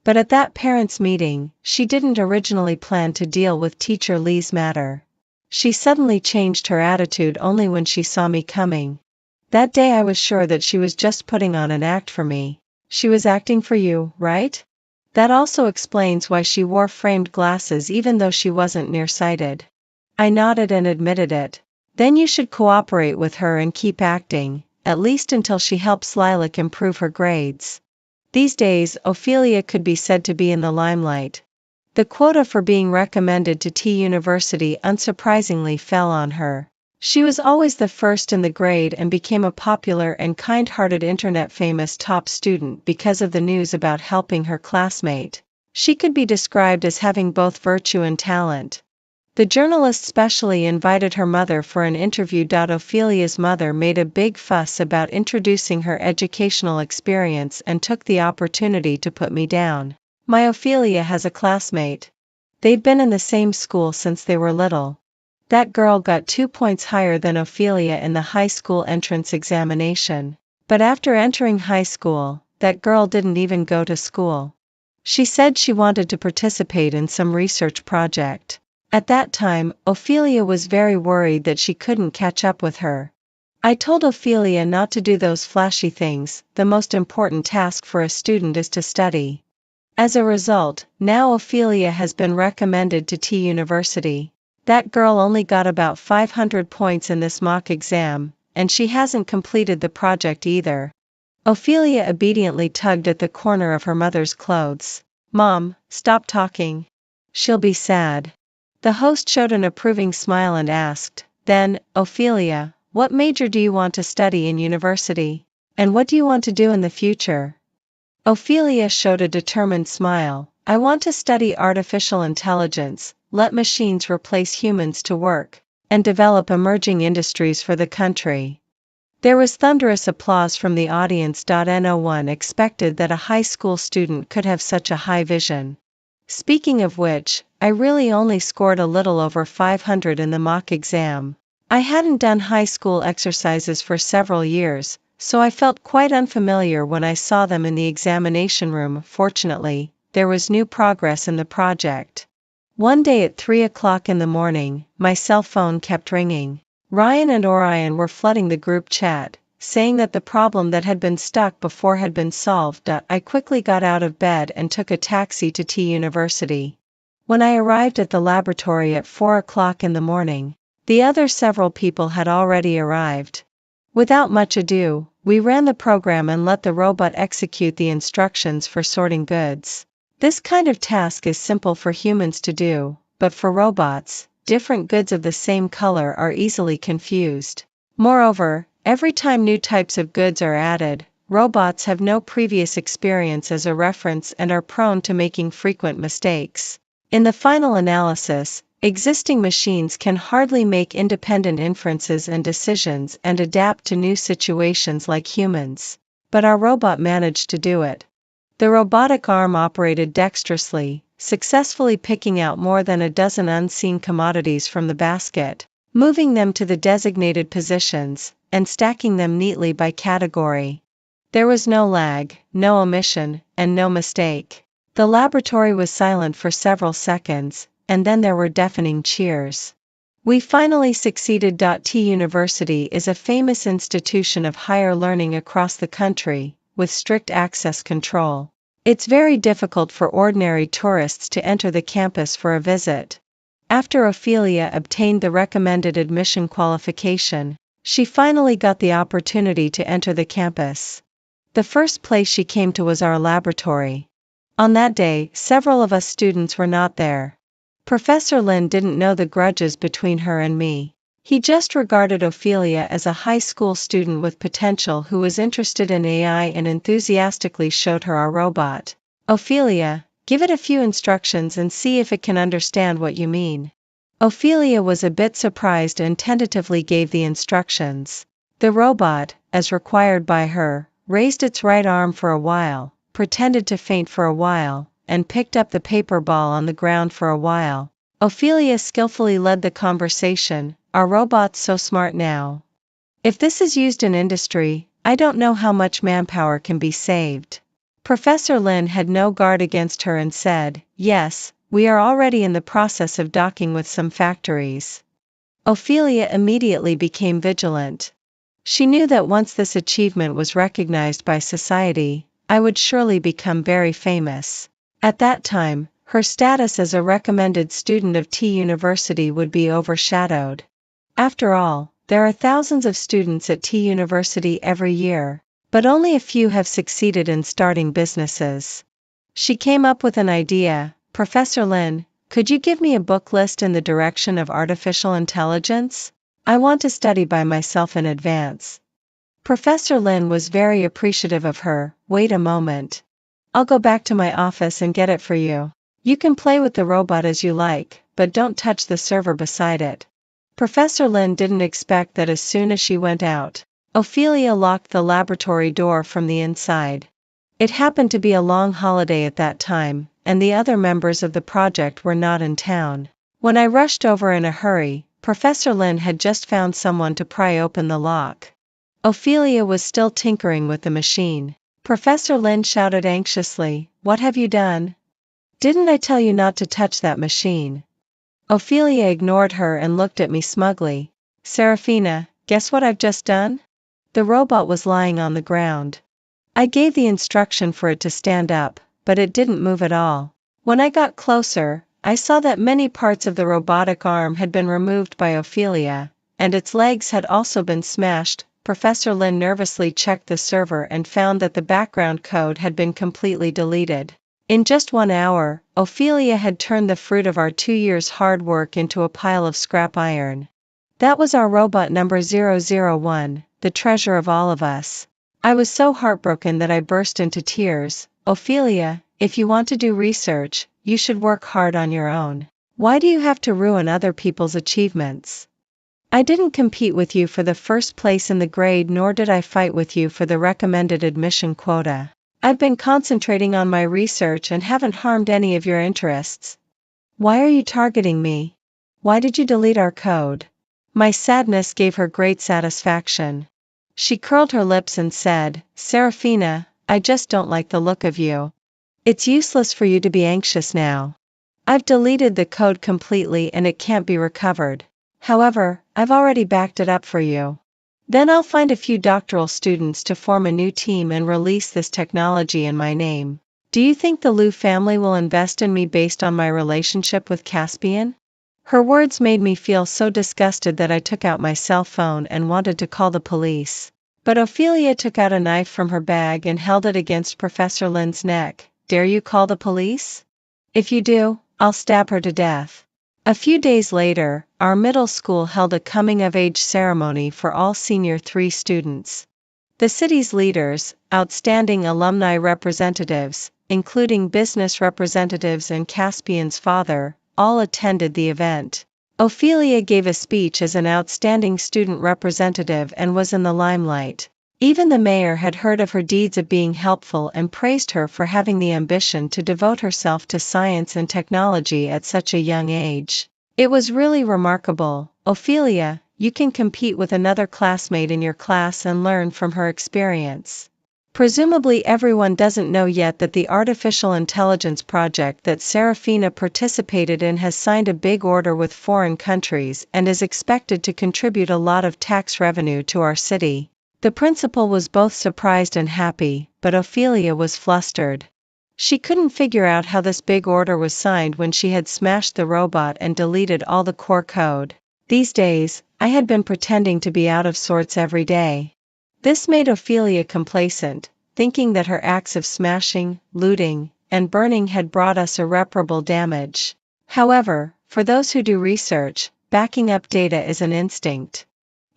Speaker 1: But at that parents' meeting, she didn't originally plan to deal with Teacher Lee's matter. She suddenly changed her attitude only when she saw me coming. That day I was sure that she was just putting on an act for me." "She was acting for you, right?" That also explains why she wore framed glasses even though she wasn't nearsighted. I nodded and admitted it. Then you should cooperate with her and keep acting, at least until she helps Lilac improve her grades. These days, Ophelia could be said to be in the limelight. The quota for being recommended to T University unsurprisingly fell on her. She was always the first in the grade and became a popular and kind-hearted internet-famous top student because of the news about helping her classmate. She could be described as having both virtue and talent. The journalist specially invited her mother for an interview. Ophelia's mother made a big fuss about introducing her educational experience and took the opportunity to put me down. My Ophelia has a classmate. They'd been in the same school since they were little. That girl got 2 points higher than Ophelia in the high school entrance examination. But after entering high school, that girl didn't even go to school. She said she wanted to participate in some research project. At that time, Ophelia was very worried that she couldn't catch up with her. I told Ophelia not to do those flashy things. The most important task for a student is to study. As a result, now Ophelia has been recommended to T University. That girl only got about 500 points in this mock exam, and she hasn't completed the project either. Ophelia obediently tugged at the corner of her mother's clothes. Mom, stop talking. She'll be sad. The host showed an approving smile and asked, then, Ophelia, what major do you want to study in university? And what do you want to do in the future? Ophelia showed a determined smile. I want to study artificial intelligence, let machines replace humans to work, and develop emerging industries for the country. There was thunderous applause from the audience. No one expected that a high school student could have such a high vision. Speaking of which, I really only scored a little over 500 in the mock exam. I hadn't done high school exercises for several years, so I felt quite unfamiliar when I saw them in the examination room. Fortunately, there was new progress in the project. One day at 3 o'clock in the morning, my cell phone kept ringing. Ryan and Orion were flooding the group chat, saying that the problem that had been stuck before had been solved. I quickly got out of bed and took a taxi to T University. When I arrived at the laboratory at 4 o'clock in the morning, the other several people had already arrived. Without much ado, we ran the program and let the robot execute the instructions for sorting goods. This kind of task is simple for humans to do, but for robots, different goods of the same color are easily confused. Moreover, every time new types of goods are added, robots have no previous experience as a reference and are prone to making frequent mistakes. In the final analysis, existing machines can hardly make independent inferences and decisions and adapt to new situations like humans. But our robot managed to do it. The robotic arm operated dexterously, successfully picking out more than a dozen unseen commodities from the basket, moving them to the designated positions, and stacking them neatly by category. There was no lag, no omission, and no mistake. The laboratory was silent for several seconds, and then there were deafening cheers. We finally succeeded. T University is a famous institution of higher learning across the country, with strict access control. It's very difficult for ordinary tourists to enter the campus for a visit. After Ophelia obtained the recommended admission qualification, she finally got the opportunity to enter the campus. The first place she came to was our laboratory. On that day, several of us students were not there. Professor Lin didn't know the grudges between her and me. He just regarded Ophelia as a high school student with potential who was interested in AI and enthusiastically showed her our robot. Ophelia, give it a few instructions and see if it can understand what you mean. Ophelia was a bit surprised and tentatively gave the instructions. The robot, as required by her, raised its right arm for a while, pretended to faint for a while, and picked up the paper ball on the ground for a while. Ophelia skillfully led the conversation. Our robot's so smart now. If this is used in industry, I don't know how much manpower can be saved. Professor Lin had no guard against her and said, yes, we are already in the process of docking with some factories. Ophelia immediately became vigilant. She knew that once this achievement was recognized by society, I would surely become very famous. At that time, her status as a recommended student of T University would be overshadowed. After all, there are thousands of students at T University every year, but only a few have succeeded in starting businesses. She came up with an idea. Professor Lin, could you give me a book list in the direction of artificial intelligence? I want to study by myself in advance. Professor Lin was very appreciative of her. Wait a moment. I'll go back to my office and get it for you. You can play with the robot as you like, but don't touch the server beside it. Professor Lin didn't expect that as soon as she went out, Ophelia locked the laboratory door from the inside. It happened to be a long holiday at that time, and the other members of the project were not in town. When I rushed over in a hurry, Professor Lin had just found someone to pry open the lock. Ophelia was still tinkering with the machine. Professor Lin shouted anxiously, "What have you done? Didn't I tell you not to touch that machine?" Ophelia ignored her and looked at me smugly. "Serafina, guess what I've just done?" The robot was lying on the ground. I gave the instruction for it to stand up, but it didn't move at all. When I got closer, I saw that many parts of the robotic arm had been removed by Ophelia, and its legs had also been smashed. Professor Lin nervously checked the server and found that the background code had been completely deleted. In just 1 hour, Ophelia had turned the fruit of our 2 years' hard work into a pile of scrap iron. That was our robot number 001, the treasure of all of us. I was so heartbroken that I burst into tears. Ophelia, if you want to do research, you should work hard on your own. Why do you have to ruin other people's achievements? I didn't compete with you for the first place in the grade, nor did I fight with you for the recommended admission quota. I've been concentrating on my research and haven't harmed any of your interests. Why are you targeting me? Why did you delete our code? My sadness gave her great satisfaction. She curled her lips and said, "Serafina, I just don't like the look of you. It's useless for you to be anxious now. I've deleted the code completely and it can't be recovered. However, I've already backed it up for you. Then I'll find a few doctoral students to form a new team and release this technology in my name. Do you think the Liu family will invest in me based on my relationship with Caspian?" Her words made me feel so disgusted that I took out my cell phone and wanted to call the police. But Ophelia took out a knife from her bag and held it against Professor Lin's neck. "Dare you call the police? If you do, I'll stab her to death." A few days later, our middle school held a coming-of-age ceremony for all senior 3 students. The city's leaders, outstanding alumni representatives, including business representatives and Caspian's father, all attended the event. Ophelia gave a speech as an outstanding student representative and was in the limelight. Even the mayor had heard of her deeds of being helpful and praised her for having the ambition to devote herself to science and technology at such a young age. It was really remarkable. Ophelia, you can compete with another classmate in your class and learn from her experience. Presumably everyone doesn't know yet that the artificial intelligence project that Serafina participated in has signed a big order with foreign countries and is expected to contribute a lot of tax revenue to our city. The principal was both surprised and happy, but Ophelia was flustered. She couldn't figure out how this big order was signed when she had smashed the robot and deleted all the core code. These days, I had been pretending to be out of sorts every day. This made Ophelia complacent, thinking that her acts of smashing, looting, and burning had brought us irreparable damage. However, for those who do research, backing up data is an instinct.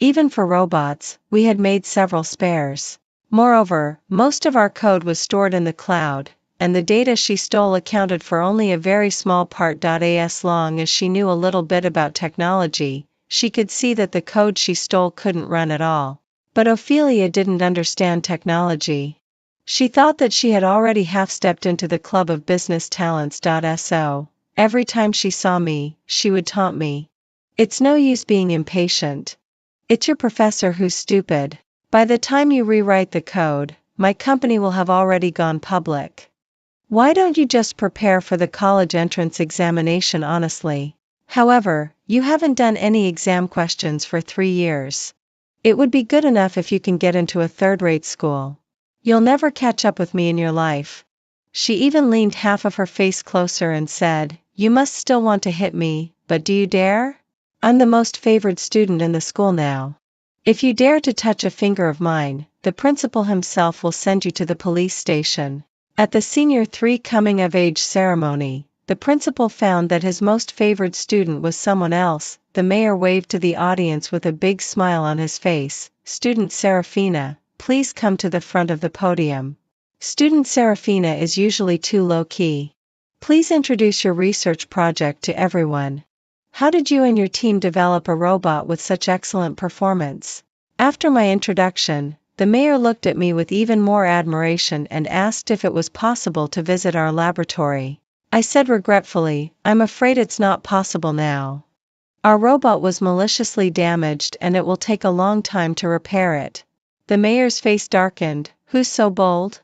Speaker 1: Even for robots, we had made several spares. Moreover, most of our code was stored in the cloud, and the data she stole accounted for only a very small part. As long as she knew a little bit about technology, she could see that the code she stole couldn't run at all. But Ophelia didn't understand technology. She thought that she had already half-stepped into the club of business talents. So, every time she saw me, she would taunt me. "It's no use being impatient. It's your professor who's stupid. By the time you rewrite the code, my company will have already gone public. Why don't you just prepare for the college entrance examination honestly? However, you haven't done any exam questions for 3 years. It would be good enough if you can get into a third-rate school. You'll never catch up with me in your life." She even leaned half of her face closer and said, "You must still want to hit me, but do you dare? I'm the most favored student in the school now. If you dare to touch a finger of mine, the principal himself will send you to the police station." At the senior 3 coming-of-age ceremony, the principal found that his most favored student was someone else. The mayor waved to the audience with a big smile on his face. "Student Serafina, please come to the front of the podium." Student Serafina is usually too low-key. "Please introduce your research project to everyone. How did you and your team develop a robot with such excellent performance?" After my introduction, the mayor looked at me with even more admiration and asked if it was possible to visit our laboratory. I said regretfully, "I'm afraid it's not possible now. Our robot was maliciously damaged and it will take a long time to repair it." The mayor's face darkened. "Who's so bold?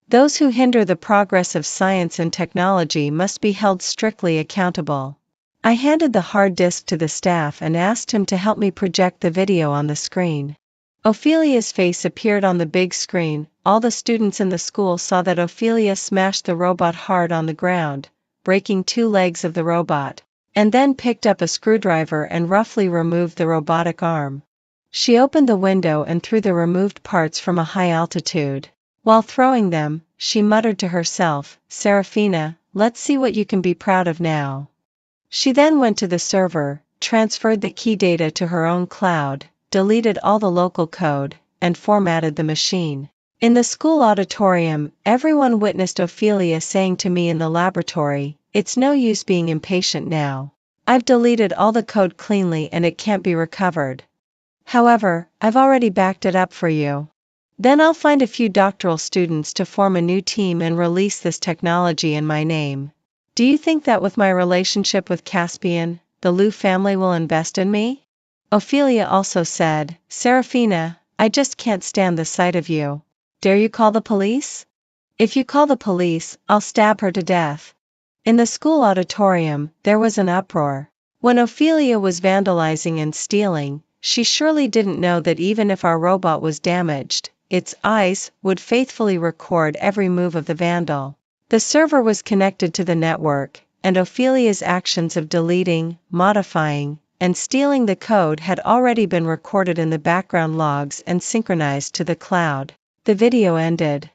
Speaker 1: Those who hinder the progress of science and technology must be held strictly accountable." I handed the hard disk to the staff and asked him to help me project the video on the screen. Ophelia's face appeared on the big screen. All the students in the school saw that Ophelia smashed the robot hard on the ground, breaking 2 legs of the robot, and then picked up a screwdriver and roughly removed the robotic arm. She opened the window and threw the removed parts from a high altitude. While throwing them, she muttered to herself, "Serafina, let's see what you can be proud of now." She then went to the server, transferred the key data to her own cloud, deleted all the local code, and formatted the machine. In the school auditorium, everyone witnessed Ophelia saying to me in the laboratory, "It's no use being impatient now. I've deleted all the code cleanly and it can't be recovered. However, I've already backed it up for you. Then I'll find a few doctoral students to form a new team and release this technology in my name. Do you think that with my relationship with Caspian, the Liu family will invest in me?" Ophelia also said, "Serafina, I just can't stand the sight of you. Dare you call the police? If you call the police, I'll stab her to death." In the school auditorium, there was an uproar. When Ophelia was vandalizing and stealing, she surely didn't know that even if our robot was damaged, its eyes would faithfully record every move of the vandal. The server was connected to the network, and Ophelia's actions of deleting, modifying, and stealing the code had already been recorded in the background logs and synchronized to the cloud. The video ended.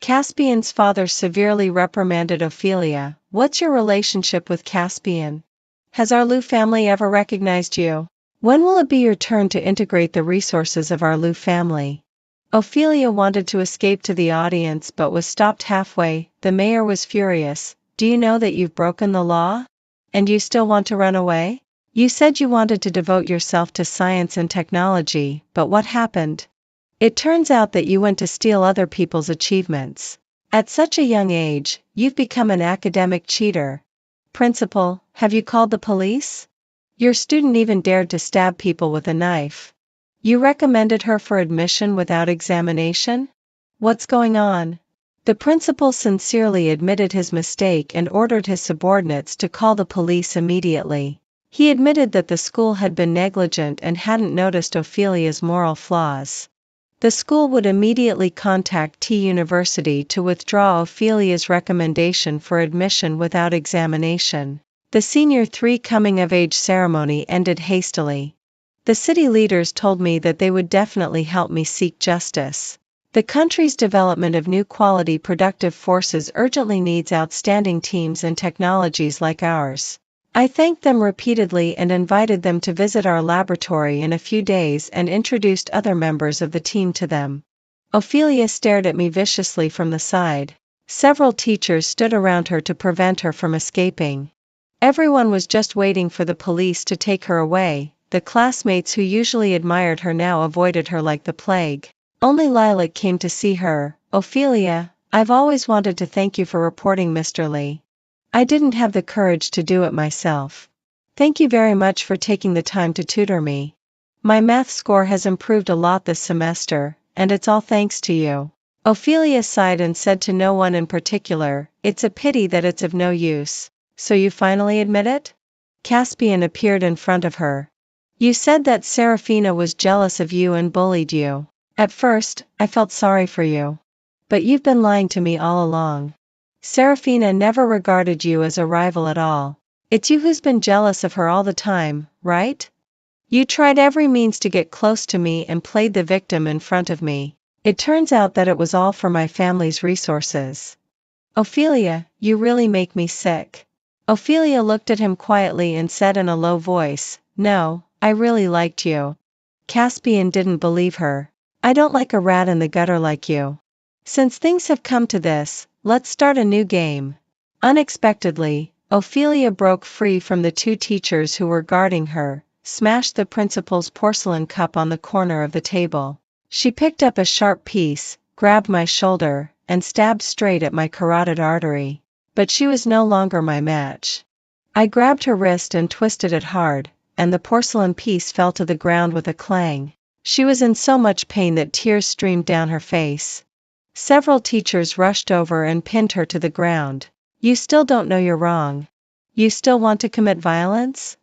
Speaker 1: Caspian's father severely reprimanded Ophelia. "What's your relationship with Caspian? Has our Liu family ever recognized you? When will it be your turn to integrate the resources of our Liu family?" Ophelia wanted to escape to the audience but was stopped halfway. The mayor was furious. "Do you know that you've broken the law? And you still want to run away? You said you wanted to devote yourself to science and technology, but what happened? It turns out that you went to steal other people's achievements. At such a young age, you've become an academic cheater. Principal, have you called the police? Your student even dared to stab people with a knife. You recommended her for admission without examination? What's going on?" The principal sincerely admitted his mistake and ordered his subordinates to call the police immediately. He admitted that the school had been negligent and hadn't noticed Ophelia's moral flaws. The school would immediately contact T University to withdraw Ophelia's recommendation for admission without examination. The senior 3 coming-of-age ceremony ended hastily. The city leaders told me that they would definitely help me seek justice. The country's development of new quality productive forces urgently needs outstanding teams and technologies like ours. I thanked them repeatedly and invited them to visit our laboratory in a few days and introduced other members of the team to them. Ophelia stared at me viciously from the side. Several teachers stood around her to prevent her from escaping. Everyone was just waiting for the police to take her away. The classmates who usually admired her now avoided her like the plague. Only Lilac came to see her. "Ophelia, I've always wanted to thank you for reporting Mr. Lee. I didn't have the courage to do it myself. Thank you very much for taking the time to tutor me. My math score has improved a lot this semester, and it's all thanks to you." Ophelia sighed and said to no one in particular, "It's a pity that it's of no use. So you finally admit it?" Caspian appeared in front of her. "You said that Serafina was jealous of you and bullied you. At first, I felt sorry for you. But you've been lying to me all along. Serafina never regarded you as a rival at all. It's you who's been jealous of her all the time, right? You tried every means to get close to me and played the victim in front of me. It turns out that it was all for my family's resources. Ophelia, you really make me sick. Ophelia looked at him quietly and said in a low voice, "No, I really liked you." Caspian didn't believe her. "I don't like a rat in the gutter like you. Since things have come to this, let's start a new game." Unexpectedly, Ophelia broke free from the two teachers who were guarding her, smashed the principal's porcelain cup on the corner of the table. She picked up a sharp piece, grabbed my shoulder, and stabbed straight at my carotid artery. But she was no longer my match. I grabbed her wrist and twisted it hard, and the porcelain piece fell to the ground with a clang. She was in so much pain that tears streamed down her face. Several teachers rushed over and pinned her to the ground. "You still don't know you're wrong. You still want to commit violence?"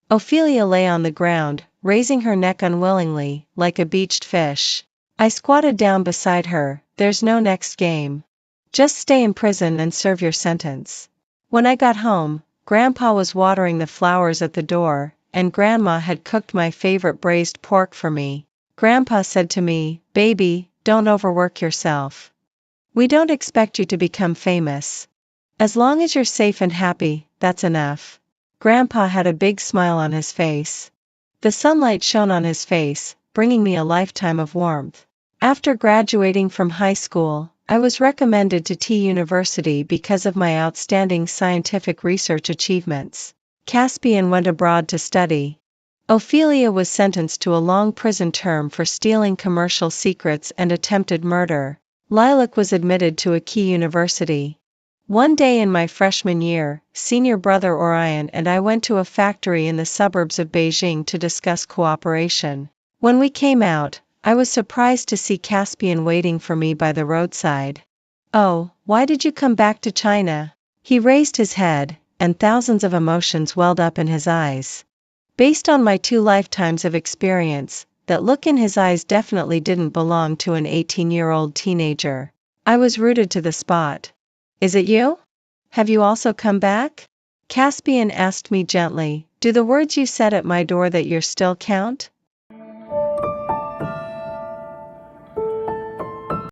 Speaker 1: Ophelia lay on the ground, raising her neck unwillingly, like a beached fish. I squatted down beside her. "There's no next game. Just stay in prison and serve your sentence." When I got home, Grandpa was watering the flowers at the door, and Grandma had cooked my favorite braised pork for me. Grandpa said to me, "Baby, don't overwork yourself. We don't expect you to become famous. As long as you're safe and happy, that's enough." Grandpa had a big smile on his face. The sunlight shone on his face, bringing me a lifetime of warmth. After graduating from high school, I was recommended to T University because of my outstanding scientific research achievements. Caspian went abroad to study. Ophelia was sentenced to a long prison term for stealing commercial secrets and attempted murder. Lilac was admitted to a key university. One day in my freshman year, senior brother Orion and I went to a factory in the suburbs of Beijing to discuss cooperation. When we came out, I was surprised to see Caspian waiting for me by the roadside. "Oh, why did you come back to China?" He raised his head, and thousands of emotions welled up in his eyes. Based on my 2 lifetimes of experience, that look in his eyes definitely didn't belong to an 18-year-old teenager. I was rooted to the spot. "Is it you? Have you also come back?" Caspian asked me gently, "Do the words you said at my door that you're still count?"